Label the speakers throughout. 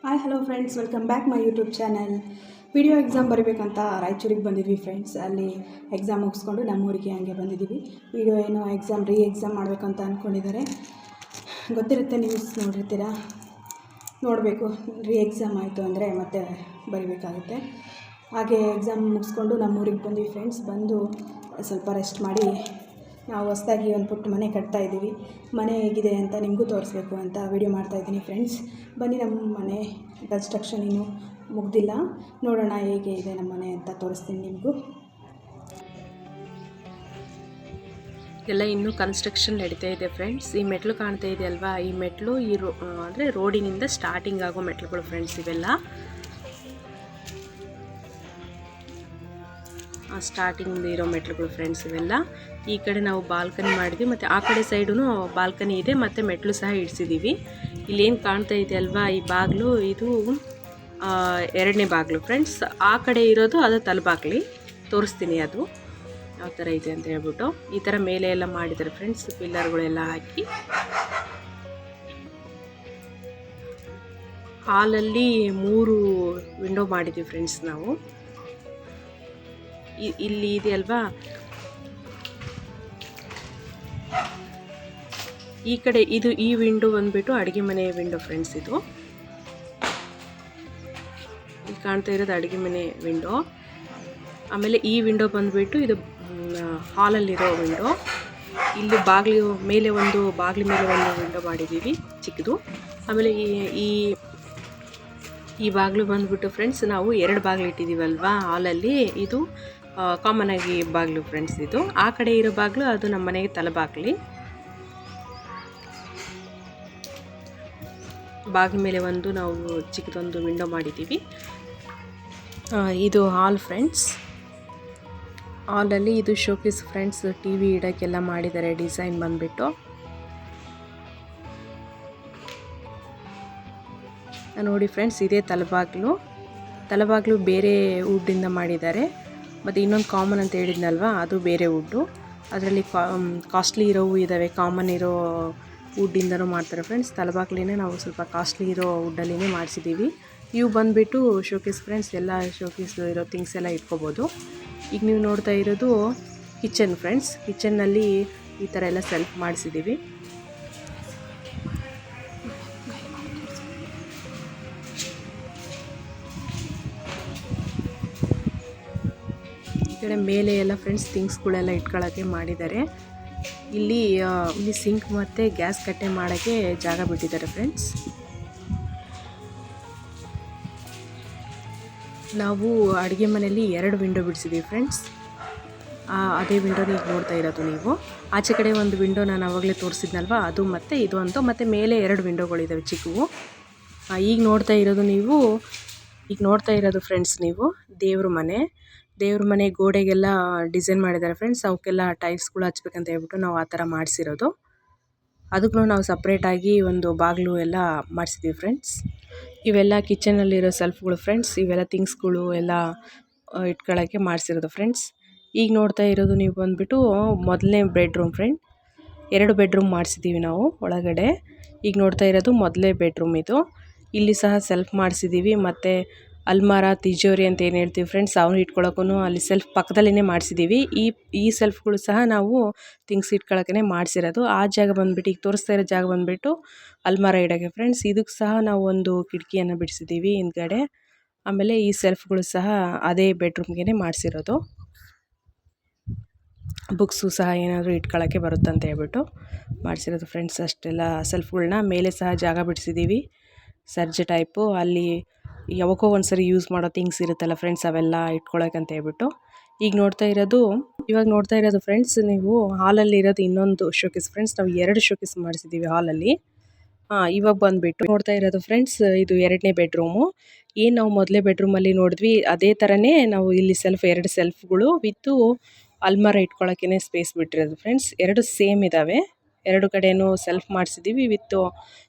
Speaker 1: Hi hello friends, welcome back my YouTube channel. Video exam ಬರೀಬೇಕಂತ ರಾಯಚೂರಿಗೆ ಬಂದಿದ್ವಿ friends. ಅಲ್ಲಿ ಎಕ್ಸಾಮ್ ಮುಗಿಸ್ಕೊಂಡು ನಮ್ಮೂರಿಗೆ ಹಂಗೆ ಬಂದಿದ್ದೀವಿ. ವಿಡಿಯೋ ಏನೋ ಎಕ್ಸಾಮ್ ಮಾಡಬೇಕಂತ ಅಂದ್ಕೊಂಡಿದ್ದಾರೆ. ಗೊತ್ತಿರುತ್ತೆ, ನ್ಯೂಸ್ ನೋಡಿರ್ತೀರಾ. ನೋಡಬೇಕು, ಎಕ್ಸಾಮ್ ಆಯಿತು ಅಂದರೆ ಮತ್ತೆ ಬರೀಬೇಕಾಗುತ್ತೆ. ಹಾಗೆ ಎಕ್ಸಾಮ್ ಮುಗಿಸ್ಕೊಂಡು ನಮ್ಮೂರಿಗೆ ಬಂದ್ವಿ ಫ್ರೆಂಡ್ಸ್. ಬಂದು ಸ್ವಲ್ಪ ರೆಸ್ಟ್ ಮಾಡಿ ನಾವು ಹೊಸದಾಗಿ ಒಂದು ಪುಟ್ಟ ಮನೆ ಕಟ್ತಾ ಇದ್ದೀವಿ. ಮನೆ ಹೇಗಿದೆ ಅಂತ ನಿಮಗೂ ತೋರಿಸ್ಬೇಕು ಅಂತ ವಿಡಿಯೋ ಮಾಡ್ತಾಯಿದ್ದೀನಿ ಫ್ರೆಂಡ್ಸ್. ಬನ್ನಿ, ನಮ್ಮ ಮನೆ ಕನ್ಸ್ಟ್ರಕ್ಷನ್ ಇನ್ನೂ ಮುಗ್ದಿಲ್ಲ. ನೋಡೋಣ ಹೇಗೆ ಇದೆ ನಮ್ಮ ಮನೆ ಅಂತ ತೋರಿಸ್ತೀನಿ ನಿಮಗೂ.
Speaker 2: ಎಲ್ಲ ಇನ್ನೂ ಕನ್ಸ್ಟ್ರಕ್ಷನ್ ನಡೀತಾ ಇದೆ ಫ್ರೆಂಡ್ಸ್. ಈ ಮೆಟ್ಲು ಕಾಣ್ತಾ ಇದೆ ಅಲ್ವಾ, ಈ ಮೆಟ್ಲು ಅಂದರೆ ರೋಡಿನಿಂದ ಸ್ಟಾರ್ಟಿಂಗ್ ಆಗೋ ಮೆಟ್ಲುಗಳು ಫ್ರೆಂಡ್ಸ್. ಇವೆಲ್ಲ ಸ್ಟಾರ್ಟಿಂಗ್ ಇರೋ ಮೆಟ್ಲುಗಳು ಫ್ರೆಂಡ್ಸ್. ಇವೆಲ್ಲ ಈ ಕಡೆ ನಾವು ಬಾಲ್ಕನಿ ಮಾಡಿದ್ವಿ, ಮತ್ತು ಆ ಕಡೆ ಸೈಡೂ ಬಾಲ್ಕನಿ ಇದೆ, ಮತ್ತು ಮೆಟ್ಲು ಸಹ ಇಡಿಸಿದ್ದೀವಿ. ಇಲ್ಲೇನು ಕಾಣ್ತಾ ಇದೆ ಅಲ್ವಾ, ಈ ಬಾಗಿಲು ಇದು ಎರಡನೇ ಬಾಗಿಲು ಫ್ರೆಂಡ್ಸ್. ಆ ಕಡೆ ಇರೋದು ಅದು ತಲಬಾಗ್ಲಿ. ತೋರಿಸ್ತೀನಿ ಅದು ಯಾವ ಥರ ಇದೆ ಅಂತ ಹೇಳ್ಬಿಟ್ಟು. ಈ ಥರ ಮೇಲೆ ಎಲ್ಲ ಮಾಡಿದ್ದಾರೆ ಫ್ರೆಂಡ್ಸ್, ಪಿಲ್ಲರ್ಗಳೆಲ್ಲ ಹಾಕಿ. ಹಾಲಲ್ಲಿ 3 ವಿಂಡೋ ಮಾಡಿದ್ದೀವಿ ಫ್ರೆಂಡ್ಸ್ ನಾವು. ಇಲ್ಲಿ ಇದೆ ಅಲ್ವಾ, ಈ ಕಡೆ ಈ ವಿಂಡೋ ಬಂದುಬಿಟ್ಟು ಅಡುಗೆ ಮನೆ ವಿಂಡೋ ಫ್ರೆಂಡ್ಸ್. ಇದು ಇಲ್ಲಿ ಕಾಣ್ತಾ ಇರೋದು ಅಡುಗೆ ಮನೆ ವಿಂಡೋ. ಆಮೇಲೆ ಈ ವಿಂಡೋ ಬಂದುಬಿಟ್ಟು ಇದು ಹಾಲಲ್ಲಿರೋ ವಿಂಡೋ. ಇಲ್ಲಿ ಬಾಗಿಲು ಮೇಲೆ ಒಂದು ವಿಂಡೋ ಮಾಡಿದ್ದೀವಿ ಚಿಕ್ಕದು. ಆಮೇಲೆ ಈ ಬಾಗಿಲು ಬಂದುಬಿಟ್ಟು ಫ್ರೆಂಡ್ಸ್, ನಾವು 2 ಬಾಗಿಲು ಇಟ್ಟಿದ್ದೀವಲ್ವಾ ಹಾಲಲ್ಲಿ. ಇದು ಕಾಮನ್ ಆಗಿ ಬಾಗಿಲು ಫ್ರೆಂಡ್ಸ್. ಇದು ಆ ಕಡೆ ಇರೋ ಬಾಗಿಲು ಅದು ನಮ್ಮ ಮನೆಗೆ ತಲಬಾಗ್ಲಿ. ಬಾಗಿಲ ಮೇಲೆ ಒಂದು ನಾವು ಚಿಕ್ಕದೊಂದು ವಿಂಡೋ ಮಾಡಿದ್ದೀವಿ. ಇದು ಹಾಲ್ ಫ್ರೆಂಡ್ಸ್. ಹಾಲಲ್ಲಿ ಇದು ಶೋಕೇಸ್ ಫ್ರೆಂಡ್ಸ್. ಟಿ ವಿ ಇಡೋಕ್ಕೆಲ್ಲ ಮಾಡಿದ್ದಾರೆ ಡಿಸೈನ್ ಬಂದುಬಿಟ್ಟು. ನೋಡಿ ಫ್ರೆಂಡ್ಸ್, ಇದೇ ತಲಬಾಗ್ಲು ಬೇರೆ ವುಡ್ಡಿಂದ ಮಾಡಿದ್ದಾರೆ. ಮತ್ತು ಇನ್ನೊಂದು ಕಾಮನ್ ಅಂತ ಹೇಳಿದ್ನಲ್ವ, ಅದು ಬೇರೆ ವುಡ್ಡು. ಅದರಲ್ಲಿ ಕಾಸ್ಟ್ಲಿ ಇರೋವು ಇದ್ದಾವೆ, ಕಾಮನ್ ಇರೋ ವುಡ್ಡಿಂದನೂ ಮಾಡ್ತಾರೆ ಫ್ರೆಂಡ್ಸ್. ತಲಬಾಗ್ಲಿನೇ ನಾವು ಸ್ವಲ್ಪ ಕಾಸ್ಟ್ಲಿ ಇರೋ ವುಡ್ಡಲ್ಲಿನೇ ಮಾಡಿಸಿದ್ದೀವಿ. ಇವು ಬಂದುಬಿಟ್ಟು ಶೋಕೇಸ್ ಫ್ರೆಂಡ್ಸ್. ಎಲ್ಲ ಶೋಕೇಸ್ ಇರೋ ಥಿಂಗ್ಸ್ ಎಲ್ಲ ಇಟ್ಕೋಬೋದು. ಈಗ ನೀವು ನೋಡ್ತಾ ಇರೋದು ಕಿಚನ್ ಫ್ರೆಂಡ್ಸ್. ಕಿಚನ್ನಲ್ಲಿ ಈ ಥರ ಎಲ್ಲ ಸೆಲ್ಫ್ ಮಾಡಿಸಿದ್ದೀವಿ. ಈ ಕಡೆ ಮೇಲೆ ಎಲ್ಲ ಫ್ರೆಂಡ್ಸ್ ಥಿಂಗ್ಸ್ಗಳೆಲ್ಲ ಇಟ್ಕೊಳ್ಳೋಕ್ಕೆ ಮಾಡಿದ್ದಾರೆ. ಇಲ್ಲಿ ಸಿಂಕ್ ಮತ್ತು ಗ್ಯಾಸ್ ಕಟ್ಟೆ ಮಾಡೋಕ್ಕೆ ಜಾಗ ಬಿಟ್ಟಿದ್ದಾರೆ ಫ್ರೆಂಡ್ಸ್. ನಾವು ಅಡುಗೆ ಮನೆಯಲ್ಲಿ 2 ವಿಂಡೋ ಬಿಡಿಸಿದ್ದೀವಿ ಫ್ರೆಂಡ್ಸ್. ಅದೇ ವಿಂಡೋನ ಈಗ ನೋಡ್ತಾ ಇರೋದು ನೀವು. ಆಚೆ ಕಡೆ ಒಂದು ವಿಂಡೋ ನಾನು ಆವಾಗಲೇ ತೋರಿಸಿದ್ನಲ್ವ, ಅದು ಮತ್ತು ಇದು ಅಂತ, ಮತ್ತು ಮೇಲೆ 2 ವಿಂಡೋಗಳಿದ್ದಾವೆ ಚಿಕ್ಕವು. ಈಗ ನೋಡ್ತಾ ಇರೋದು ಫ್ರೆಂಡ್ಸ್ ನೀವು ದೇವ್ರ ಮನೆ ಗೋಡೆಗೆಲ್ಲ ಡಿಸೈನ್ ಮಾಡಿದ್ದಾರೆ ಫ್ರೆಂಡ್ಸ್. ಅವಕ್ಕೆಲ್ಲ ಟೈಲ್ಸ್ಗಳು ಹಚ್ಬೇಕಂತ ಹೇಳ್ಬಿಟ್ಟು ನಾವು ಆ ಥರ ಮಾಡಿಸಿರೋದು. ಅದಕ್ಕೂ ನಾವು ಸಪ್ರೇಟಾಗಿ ಒಂದು ಬಾಗಿಲು ಎಲ್ಲ ಮಾಡಿಸಿದ್ದೀವಿ ಫ್ರೆಂಡ್ಸ್. ಇವೆಲ್ಲ ಕಿಚನಲ್ಲಿರೋ ಸೆಲ್ಫ್ಗಳು ಫ್ರೆಂಡ್ಸ್. ಇವೆಲ್ಲ ಥಿಂಗ್ಸ್ಗಳು ಎಲ್ಲ ಇಟ್ಕೊಳ್ಳೋಕ್ಕೆ ಮಾಡಿಸಿರೋದು ಫ್ರೆಂಡ್ಸ್. ಈಗ ನೋಡ್ತಾ ಇರೋದು ನೀವು ಬಂದುಬಿಟ್ಟು ಮೊದಲನೇ ಬೆಡ್ರೂಮ್ ಫ್ರೆಂಡ್. 2 ಬೆಡ್ರೂಮ್ ಮಾಡಿಸಿದ್ದೀವಿ ನಾವು ಒಳಗಡೆ. ಈಗ ನೋಡ್ತಾ ಇರೋದು ಮೊದಲನೇ ಬೆಡ್ರೂಮ್ ಇದು. ಇಲ್ಲಿ ಸಹ ಸೆಲ್ಫ್ ಮಾಡಿಸಿದ್ದೀವಿ, ಮತ್ತು ಅಲ್ಮಾರ, ತಿಜೋರಿ ಅಂತ ಏನು ಹೇಳ್ತೀವಿ ಫ್ರೆಂಡ್ಸ್, ಅವನು ಇಟ್ಕೊಳ್ಳೋಕ್ಕೂ ಅಲ್ಲಿ ಸೆಲ್ಫ್ ಪಕ್ಕದಲ್ಲೇ ಮಾಡಿಸಿದ್ದೀವಿ. ಈ ಸೆಲ್ಫ್ಗಳು ಸಹ ನಾವು ಥಿಂಗ್ಸ್ ಇಟ್ಕೊಳ್ಳೋಕೆ ಮಾಡಿಸಿರೋದು. ಆ ಜಾಗ ಬಂದುಬಿಟ್ಟು, ಈಗ ತೋರಿಸ್ತಾ ಇರೋ ಜಾಗ ಬಂದುಬಿಟ್ಟು ಅಲ್ಮಾರ ಇಡೋಕ್ಕೆ ಫ್ರೆಂಡ್ಸ್. ಇದಕ್ಕೆ ಸಹ ನಾವು ಒಂದು ಕಿಟಕಿಯನ್ನು ಬಿಡಿಸಿದ್ದೀವಿ ಹಿಂದ್ಗಡೆ. ಆಮೇಲೆ ಈ ಸೆಲ್ಫ್ಗಳು ಸಹ ಅದೇ ಬೆಡ್ರೂಮ್ಗೆ ಮಾಡಿಸಿರೋದು. ಬುಕ್ಸು ಸಹ ಏನಾದರೂ ಇಟ್ಕೊಳ್ಳೋಕ್ಕೆ ಬರುತ್ತಂತ ಹೇಳ್ಬಿಟ್ಟು ಮಾಡಿಸಿರೋದು ಫ್ರೆಂಡ್ಸ್. ಅಷ್ಟೆಲ್ಲ ಸೆಲ್ಫ್ಗಳನ್ನ ಮೇಲೆ ಸಹ ಜಾಗ ಬಿಡಿಸಿದ್ದೀವಿ ಸರ್ಜ್ ಟೈಪು. ಅಲ್ಲಿ ಯಾವಾಗೋ ಒಂದ್ಸರಿ ಯೂಸ್ ಮಾಡೋ ಥಿಂಗ್ಸ್ ಇರುತ್ತಲ್ಲ ಫ್ರೆಂಡ್ಸ್, ಅವೆಲ್ಲ ಇಟ್ಕೊಳ್ಳೋಕ್ಕಂತ ಹೇಳ್ಬಿಟ್ಟು. ಇವಾಗ ನೋಡ್ತಾ ಇರೋದು ಫ್ರೆಂಡ್ಸ್ ನೀವು ಹಾಲಲ್ಲಿ ಇರೋದು ಇನ್ನೊಂದು ಶೋಕೇಸ್ ಫ್ರೆಂಡ್ಸ್. ನಾವು 2 ಶೋಕೇಸ್ ಮಾಡಿಸಿದ್ದೀವಿ ಹಾಲಲ್ಲಿ. ಇವಾಗ ಬಂದುಬಿಟ್ಟು ನೋಡ್ತಾ ಇರೋದು ಫ್ರೆಂಡ್ಸ್, ಇದು 2ನೇ ಬೆಡ್ರೂಮು. ಏನು ನಾವು ಮೊದಲೇ ಬೆಡ್ರೂಮಲ್ಲಿ ನೋಡಿದ್ವಿ ಅದೇ ಥರನೇ ನಾವು ಇಲ್ಲಿ 2 ಸೆಲ್ಫ್ಗಳು ವಿತ್ತು ಅಲ್ಮಾರ ಇಟ್ಕೊಳ್ಳೋಕ್ಕೇ ಸ್ಪೇಸ್ ಬಿಟ್ಟಿರೋದು ಫ್ರೆಂಡ್ಸ್. 2 ಸೇಮ್ ಇದ್ದಾವೆ. 2 ಕಡೆಯೂ ಸೆಲ್ಫ್ ಮಾಡಿಸಿದ್ದೀವಿ, ವಿತ್ತು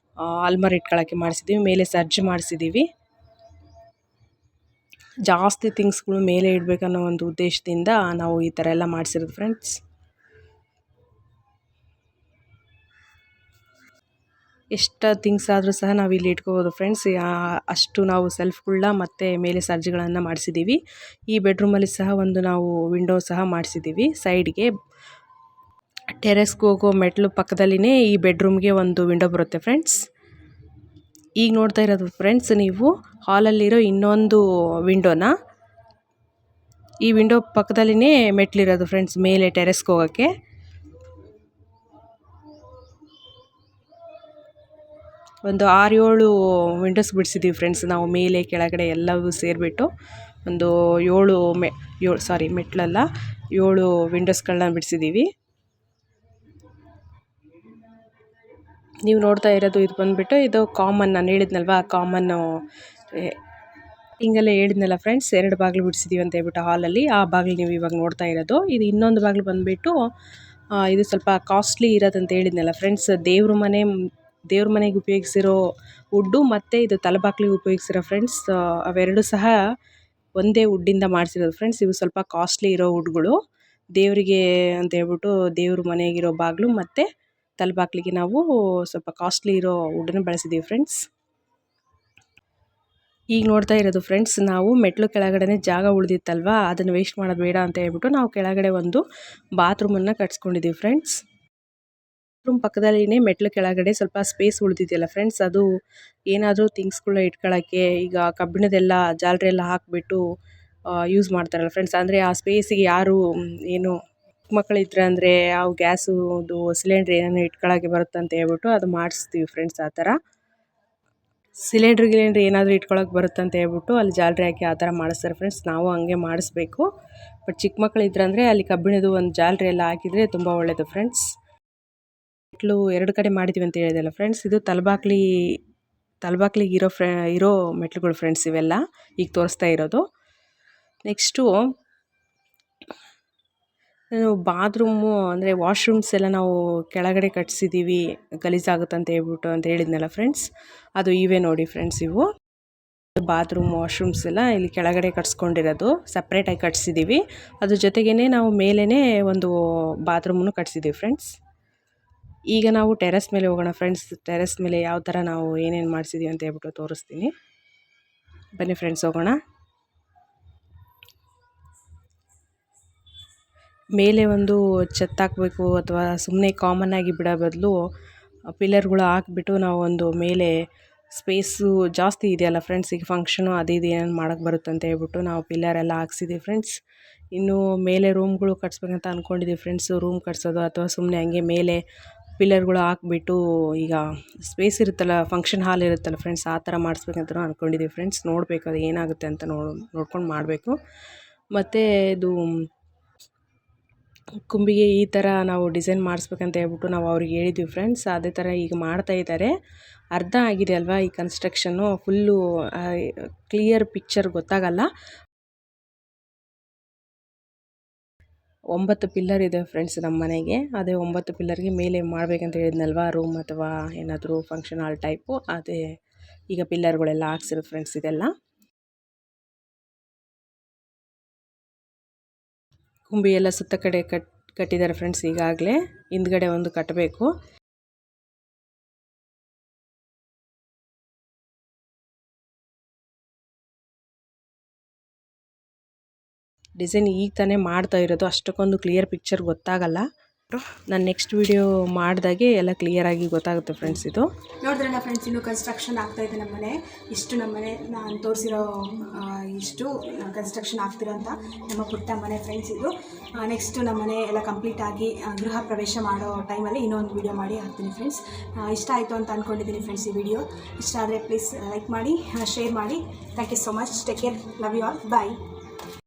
Speaker 2: ಅಲ್ಮಾರ ಇಟ್ಕೊಳ್ಳೋಕ್ಕೆ ಮಾಡಿಸಿದ್ದೀವಿ. ಮೇಲೆ ಸರ್ಜ್ ಮಾಡಿಸಿದ್ದೀವಿ. ಜಾಸ್ತಿ ಥಿಂಗ್ಸ್ಗಳು ಮೇಲೆ ಇಡಬೇಕನ್ನೋ ಒಂದು ಉದ್ದೇಶದಿಂದ ನಾವು ಈ ಥರ ಎಲ್ಲ ಮಾಡಿಸಿರೋದು ಫ್ರೆಂಡ್ಸ್. ಎಷ್ಟು ಥಿಂಗ್ಸ್ ಆದರೂ ಸಹ ನಾವು ಇಲ್ಲಿ ಇಟ್ಕೋಬೋದು ಫ್ರೆಂಡ್ಸ್. ಅಷ್ಟು ನಾವು ಸೆಲ್ಫ್ಗಳನ್ನ ಮತ್ತು ಮೇಲೆ ಸರ್ಜ್ಗಳನ್ನು ಮಾಡಿಸಿದ್ದೀವಿ. ಈ ಬೆಡ್ರೂಮಲ್ಲಿ ಸಹ ಒಂದು ನಾವು ವಿಂಡೋ ಸಹ ಮಾಡಿಸಿದ್ದೀವಿ ಸೈಡ್ಗೆ. ಟೆರೆಸ್ಗೆ ಹೋಗೋ ಮೆಟ್ಲು ಪಕ್ಕದಲ್ಲಿನೇ ಈ ಬೆಡ್ರೂಮ್ಗೆ ಒಂದು ವಿಂಡೋ ಬರುತ್ತೆ ಫ್ರೆಂಡ್ಸ್. ಈಗ ನೋಡ್ತಾ ಇರೋದು ಫ್ರೆಂಡ್ಸ್ ನೀವು ಹಾಲಲ್ಲಿರೋ ಇನ್ನೊಂದು ವಿಂಡೋನ. ಈ ವಿಂಡೋ ಪಕ್ಕದಲ್ಲಿನೇ ಮೆಟ್ಲಿರೋದು ಫ್ರೆಂಡ್ಸ್ ಮೇಲೆ ಟೆರೆಸ್ಗೆ ಹೋಗೋಕ್ಕೆ. ಒಂದು 6-7 ವಿಂಡೋಸ್ ಬಿಡಿಸಿದ್ದೀವಿ ಫ್ರೆಂಡ್ಸ್ ನಾವು, ಮೇಲೆ ಕೆಳಗಡೆ ಎಲ್ಲವೂ ಸೇರಿಬಿಟ್ಟು ಒಂದು 7 ಮೆಟ್ಲಲ್ಲ 7 ವಿಂಡೋಸ್ಗಳನ್ನ ಬಿಡಿಸಿದ್ದೀವಿ. ನೀವು ನೋಡ್ತಾ ಇರೋದು ಇದು ಬಂದುಬಿಟ್ಟು ಇದು ಕಾಮನ್, ನಾನು ಹೇಳಿದ್ನಲ್ವ ಕಾಮನ್ನು ಹಿಂಗೆಲ್ಲ ಹೇಳಿದ್ನಲ್ಲ ಫ್ರೆಂಡ್ಸ್, 2 ಬಾಗಿಲು ಬಿಡಿಸಿದ್ದೀವಿ ಅಂತ ಹೇಳ್ಬಿಟ್ಟು ಹಾಲಲ್ಲಿ. ಆ ಬಾಗಿಲು ನೀವು ಇವಾಗ ನೋಡ್ತಾ ಇರೋದು. ಇದು ಇನ್ನೊಂದು ಬಾಗಿಲು ಬಂದುಬಿಟ್ಟು ಇದು ಸ್ವಲ್ಪ ಕಾಸ್ಟ್ಲಿ ಇರೋದಂತ ಹೇಳಿದ್ನಲ್ಲ ಫ್ರೆಂಡ್ಸ್. ದೇವ್ರ ಮನೆಗೆ ಉಪಯೋಗಿಸಿರೋ ವುಡ್ಡು ಮತ್ತು ಇದು ತಲೆಬಾಗ್ಲಿಗೆ ಉಪಯೋಗಿಸಿರೋ ಫ್ರೆಂಡ್ಸ್, ಅವೆರಡು ಸಹ ಒಂದೇ ವುಡ್ಡಿಂದ ಮಾಡಿಸಿರೋದು ಫ್ರೆಂಡ್ಸ್. ಇವು ಸ್ವಲ್ಪ ಕಾಸ್ಟ್ಲಿ ಇರೋ ವುಡ್ಗಳು. ದೇವರಿಗೆ ಅಂತ ಹೇಳ್ಬಿಟ್ಟು ದೇವ್ರ ಮನೆಗಿರೋ ಬಾಗಿಲು ಮತ್ತು ತಲೆಬಾಗ್ಲಿಗೆ ನಾವು ಸ್ವಲ್ಪ ಕಾಸ್ಟ್ಲಿ ಇರೋ ವುಡ್ಡನ್ನು ಬಳಸಿದ್ದೀವಿ ಫ್ರೆಂಡ್ಸ್. ಈಗ ನೋಡ್ತಾ ಇರೋದು ಫ್ರೆಂಡ್ಸ್ ನಾವು ಮೆಟ್ಲು ಕೆಳಗಡೆ ಜಾಗ ಉಳಿದಿತ್ತಲ್ವ, ಅದನ್ನು ವೇಸ್ಟ್ ಮಾಡೋದು ಬೇಡ ಅಂತ ಹೇಳ್ಬಿಟ್ಟು ನಾವು ಕೆಳಗಡೆ ಒಂದು ಬಾತ್ರೂಮನ್ನು ಕಟ್ಸ್ಕೊಂಡಿದ್ದೀವಿ ಫ್ರೆಂಡ್ಸ್. ಬಾತ್ರೂಮ್ ಪಕ್ಕದಲ್ಲಿನೇ ಮೆಟ್ಲು ಕೆಳಗಡೆ ಸ್ವಲ್ಪ ಸ್ಪೇಸ್ ಉಳಿದಿದೆಯಲ್ಲ ಫ್ರೆಂಡ್ಸ್, ಅದು ಏನಾದರೂ ಥಿಂಗ್ಸ್ಗಳನ್ನ ಇಟ್ಕೊಳ್ಳೋಕ್ಕೆ ಈಗ ಕಬ್ಬಿಣದೆಲ್ಲ ಜಾಲರಿ ಎಲ್ಲ ಹಾಕಿಬಿಟ್ಟು ಯೂಸ್ ಮಾಡ್ತಾರಲ್ಲ ಫ್ರೆಂಡ್ಸ್. ಅಂದರೆ ಆ ಸ್ಪೇಸಿಗೆ ಯಾರು ಏನು ಮಕ್ಕಳಿದ್ರೆ ಅಂದರೆ ಅವು ಗ್ಯಾಸುದು ಸಿಲಿಂಡ್ರ್ ಏನೇನು ಇಟ್ಕೊಳ್ಳೋಕ್ಕೆ ಬರುತ್ತೆ ಅಂತ ಹೇಳ್ಬಿಟ್ಟು ಅದು ಮಾಡಿಸ್ತೀವಿ ಫ್ರೆಂಡ್ಸ್. ಆ ಥರ ಸಿಲಿಂಡ್ರ್ ಏನಾದರೂ ಇಟ್ಕೊಳ್ಳೋಕೆ ಬರುತ್ತೆ ಅಂತ ಹೇಳ್ಬಿಟ್ಟು ಅಲ್ಲಿ ಜಾಲರಿ ಹಾಕಿ ಆ ಥರ ಮಾಡಿಸ್ತಾರೆ ಫ್ರೆಂಡ್ಸ್. ನಾವು ಹಂಗೆ ಮಾಡಿಸ್ಬೇಕು. ಬಟ್ ಚಿಕ್ಕ ಮಕ್ಕಳು ಇದ್ರಂದರೆ ಅಲ್ಲಿ ಕಬ್ಬಿಣದ ಒಂದು ಜಾಲರಿ ಎಲ್ಲ ಹಾಕಿದರೆ ತುಂಬ ಒಳ್ಳೆಯದು ಫ್ರೆಂಡ್ಸ್. ಮೆಟ್ಲು 2 ಕಡೆ ಮಾಡಿದ್ದೀವಿ ಅಂತ ಹೇಳಿದೆಲ್ಲ ಫ್ರೆಂಡ್ಸ್. ಇದು ತಲೆಬಾಗ್ಲಿಗೆ ಇರೋ ಮೆಟ್ಲುಗಳು ಫ್ರೆಂಡ್ಸ್ ಇವೆಲ್ಲ ಈಗ ತೋರಿಸ್ತಾ ಇರೋದು. ನೆಕ್ಸ್ಟು ಬಾತ್ರೂಮು ಅಂದರೆ ವಾಶ್ರೂಮ್ಸ್ ಎಲ್ಲ ನಾವು ಕೆಳಗಡೆ ಕಟ್ಸಿದ್ದೀವಿ ಗಲೀಜಾಗುತ್ತೆ ಅಂತ ಹೇಳ್ಬಿಟ್ಟು ಅಂತ ಹೇಳಿದ್ನಲ್ಲ ಫ್ರೆಂಡ್ಸ್. ಅದು ಇವೆ ನೋಡಿ ಫ್ರೆಂಡ್ಸ್, ಇವು ಬಾತ್ರೂಮ್ ವಾಶ್ರೂಮ್ಸ್ ಎಲ್ಲ ಇಲ್ಲಿ ಕೆಳಗಡೆ ಕಟ್ಸ್ಕೊಂಡಿರೋದು ಸಪ್ರೇಟಾಗಿ ಕಟ್ಸಿದ್ದೀವಿ. ಅದ್ರ ಜೊತೆಗೇ ನಾವು ಮೇಲೇ ಒಂದು ಬಾತ್ರೂಮನ್ನು ಕಟ್ಸಿದ್ದೀವಿ ಫ್ರೆಂಡ್ಸ್. ಈಗ ನಾವು ಟೆರೆಸ್ ಮೇಲೆ ಹೋಗೋಣ ಫ್ರೆಂಡ್ಸ್. ಟೆರೆಸ್ ಮೇಲೆ ಯಾವ ಥರ ನಾವು ಏನೇನು ಮಾಡಿಸಿದ್ದೀವಿ ಅಂತ ಹೇಳ್ಬಿಟ್ಟು ತೋರಿಸ್ತೀನಿ. ಬನ್ನಿ ಫ್ರೆಂಡ್ಸ್ ಹೋಗೋಣ. ಮೇಲೆ ಒಂದು ಛತ್ ಹಾಕಬೇಕು ಅಥವಾ ಸುಮ್ಮನೆ ಕಾಮನ್ನಾಗಿ ಬಿಡೋ ಬದಲು ಪಿಲ್ಲರ್ಗಳು ಹಾಕ್ಬಿಟ್ಟು ನಾವು ಒಂದು ಮೇಲೆ ಸ್ಪೇಸು ಜಾಸ್ತಿ ಇದೆಯಲ್ಲ ಫ್ರೆಂಡ್ಸ್, ಈಗ ಫಂಕ್ಷನು ಅದು ಇದು ಏನೇನು ಮಾಡೋಕ್ಕೆ ಬರುತ್ತೆ ಅಂತ ಹೇಳ್ಬಿಟ್ಟು ನಾವು ಪಿಲ್ಲರೆಲ್ಲ ಹಾಕ್ಸಿದ್ದೀವಿ ಫ್ರೆಂಡ್ಸ್. ಇನ್ನು ಮೇಲೆ ರೂಮ್ಗಳು ಕಟ್ಸ್ಬೇಕಂತ ಅಂದ್ಕೊಂಡಿದ್ದೀವಿ ಫ್ರೆಂಡ್ಸ್. ರೂಮ್ ಕಟ್ಸೋದು ಅಥವಾ ಸುಮ್ಮನೆ ಹಂಗೆ ಮೇಲೆ ಪಿಲ್ಲರ್ಗಳು ಹಾಕ್ಬಿಟ್ಟು ಈಗ ಸ್ಪೇಸ್ ಇರುತ್ತಲ್ಲ, ಫಂಕ್ಷನ್ ಹಾಲ್ ಇರುತ್ತಲ್ಲ ಫ್ರೆಂಡ್ಸ್, ಆ ಥರ ಮಾಡಿಸ್ಬೇಕಂತ ಅಂದ್ಕೊಂಡಿದ್ದೀವಿ ಫ್ರೆಂಡ್ಸ್. ನೋಡಬೇಕು ಅದು ಏನಾಗುತ್ತೆ ಅಂತ ನೋಡ್ಕೊಂಡು ಮಾಡಬೇಕು. ಮತ್ತು ಇದು ಕುಂಬಿಗೆ ಈ ಥರ ನಾವು ಡಿಸೈನ್ ಮಾಡಿಸ್ಬೇಕಂತ ಹೇಳ್ಬಿಟ್ಟು ನಾವು ಅವ್ರಿಗೆ ಹೇಳಿದ್ವಿ ಫ್ರೆಂಡ್ಸ್. ಅದೇ ಥರ ಈಗ ಮಾಡ್ತಾಯಿದ್ದಾರೆ. ಅರ್ಧ ಆಗಿದೆ ಅಲ್ವಾ ಈ ಕನ್ಸ್ಟ್ರಕ್ಷನ್ನು, ಫುಲ್ಲು ಕ್ಲಿಯರ್ ಪಿಕ್ಚರ್ ಗೊತ್ತಾಗಲ್ಲ. 9 ಪಿಲ್ಲರ್ ಇದೆ ಫ್ರೆಂಡ್ಸ್ ನಮ್ಮ ಮನೆಗೆ. ಅದೇ 9 ಪಿಲ್ಲರ್ಗೆ ಮೇಲೆ ಮಾಡಬೇಕಂತ ಹೇಳಿದ್ನಲ್ವ, ರೂಮ್ ಅಥವಾ ಏನಾದರೂ ಫಂಕ್ಷನ್ ಹಾಲ್ ಟೈಪು. ಅದೇ ಈಗ ಪಿಲ್ಲರ್ಗಳೆಲ್ಲ ಹಾಕ್ಸಿರೋದು ಫ್ರೆಂಡ್ಸ್. ಇದೆಲ್ಲ ಕುಂಬಿ ಎಲ್ಲ ಸುತ್ತ ಕಡೆ ಕಟ್ಟಿದ್ದಾರೆ ಫ್ರೆಂಡ್ಸ್. ಈಗಾಗಲೇ ಹಿಂದ್ಗಡೆ ಒಂದು ಕಟ್ಟಬೇಕು. ಡಿಸೈನ್ ಈಗ ತಾನೇ ಮಾಡ್ತಾ ಇರೋದು, ಅಷ್ಟಕ್ಕೊಂದು ಕ್ಲಿಯರ್ ಪಿಕ್ಚರ್ ಗೊತ್ತಾಗಲ್ಲ. ನಾನು ನೆಕ್ಸ್ಟ್ ವಿಡಿಯೋ ಮಾಡಿದಾಗೆ ಎಲ್ಲ ಕ್ಲಿಯರಾಗಿ ಗೊತ್ತಾಗುತ್ತೆ ಫ್ರೆಂಡ್ಸ್. ಇದು
Speaker 1: ನೋಡಿದ್ರಲ್ಲ ಫ್ರೆಂಡ್ಸ್, ಇನ್ನೂ ಕನ್ಸ್ಟ್ರಕ್ಷನ್ ಆಗ್ತಾಯಿದೆ ನಮ್ಮ ಮನೆ. ಇಷ್ಟು ನಮ್ಮ ಮನೆ ನಾನು ತೋರಿಸಿರೋ ಇಷ್ಟು ಕನ್ಸ್ಟ್ರಕ್ಷನ್ ಆಗ್ತಿರೋ ಅಂತ ನಮ್ಮ ಪುಟ್ಟ ಮನೆ ಫ್ರೆಂಡ್ಸ್. ಇದು ನೆಕ್ಸ್ಟು ನಮ್ಮ ಮನೆ ಎಲ್ಲ ಕಂಪ್ಲೀಟಾಗಿ ಗೃಹ ಪ್ರವೇಶ ಮಾಡೋ ಟೈಮಲ್ಲಿ ಇನ್ನೊಂದು ವಿಡಿಯೋ ಮಾಡಿ ಹಾಕ್ತೀನಿ ಫ್ರೆಂಡ್ಸ್. ಇಷ್ಟ ಆಯಿತು ಅಂತ ಅಂದ್ಕೊಂಡಿದ್ದೀನಿ ಫ್ರೆಂಡ್ಸ್ ಈ ವಿಡಿಯೋ. ಇಷ್ಟ ಆದರೆ ಪ್ಲೀಸ್ ಲೈಕ್ ಮಾಡಿ, ಶೇರ್ ಮಾಡಿ. Thank you so much. Take care. Love you all. Bye.